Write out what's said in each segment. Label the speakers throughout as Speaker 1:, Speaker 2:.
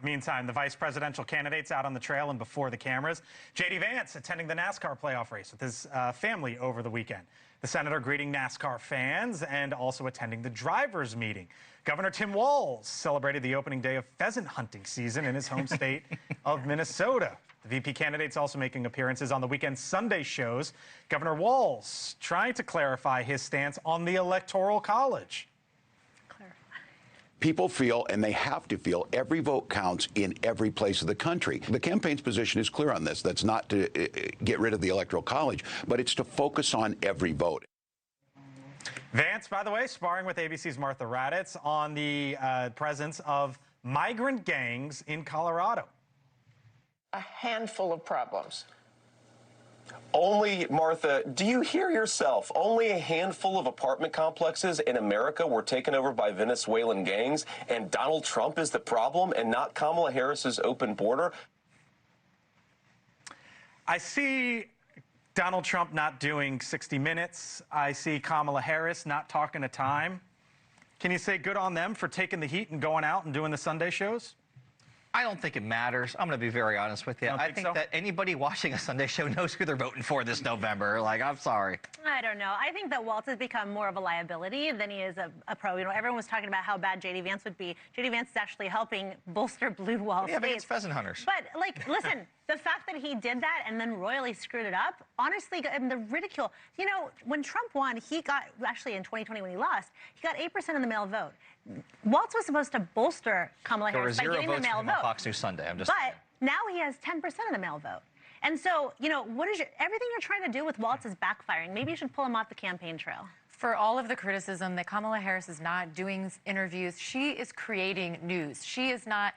Speaker 1: Meantime, the vice presidential candidates out on the trail and before the cameras. JD Vance attending the NASCAR playoff race with his family over the weekend. The senator greeting NASCAR fans and also attending the drivers' meeting. Governor Tim Walz celebrated the opening day of pheasant hunting season in his home state of Minnesota. The VP candidates also making appearances on the weekend Sunday shows. Governor Walz trying to clarify his stance on the Electoral College.
Speaker 2: People feel, and they have to feel, every vote counts in every place of the country. The campaign's position is clear on this. That's not to get rid of the Electoral College, but it's to focus on every vote.
Speaker 1: Vance, by the way, sparring with ABC's Martha Raddatz on the presence of migrant gangs in Colorado.
Speaker 3: A handful of problems. Only, Martha, do you hear yourself? Only a handful of apartment complexes in America were taken over by Venezuelan gangs, and Donald Trump is the problem and not Kamala Harris's open border?
Speaker 1: I see Donald Trump not doing 60 Minutes. I see Kamala Harris not talking to Time. Can you say good on them for taking the heat and going out and doing the Sunday shows?
Speaker 4: I don't think it matters. I'm going to be very honest with you. I think that anybody watching a Sunday show knows who they're voting for this November. Like, I'm sorry.
Speaker 5: I don't know. I think that Walz has become more of a liability than he is a pro. You know, everyone was talking about how bad JD Vance would be. JD Vance is actually helping bolster blue wall
Speaker 4: states. Yeah, but it's pheasant hunters.
Speaker 5: But, like, listen, the fact that he did that and then royally screwed it up, honestly, and the ridicule. You know, when Trump won, he got, actually in 2020 when he lost, he got 8% of the male vote. Walz was supposed to bolster Kamala Harris by getting the male vote.
Speaker 4: Fox News Sunday. I'm just
Speaker 5: but now he has 10% of the male vote. And so, you know, everything you're trying to do with Walz is backfiring. Maybe you should pull him off the campaign trail.
Speaker 6: For all of the criticism that Kamala Harris is not doing interviews, she is creating news. She is not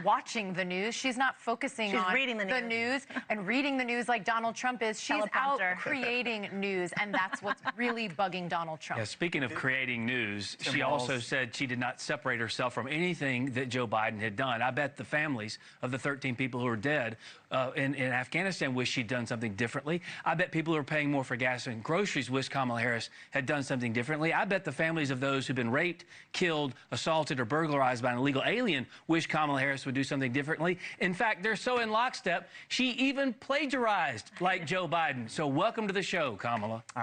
Speaker 6: watching the news. She's not focusing on
Speaker 5: reading the
Speaker 6: news and reading the news like Donald Trump is. She's out creating news, and that's what's really bugging Donald Trump.
Speaker 7: Yeah, speaking of creating news, she also said she did not separate herself from anything that Joe Biden had done. I bet the families of the 13 people who are dead in Afghanistan wish she'd done something differently. I bet people who are paying more for gas and groceries wish Kamala Harris had done something differently. I bet the families of those who've been raped, killed, assaulted, or burglarized by an illegal alien wish Kamala Harris would do something differently. In fact, they're so in lockstep, she even plagiarized like Joe Biden. So welcome to the show, Kamala.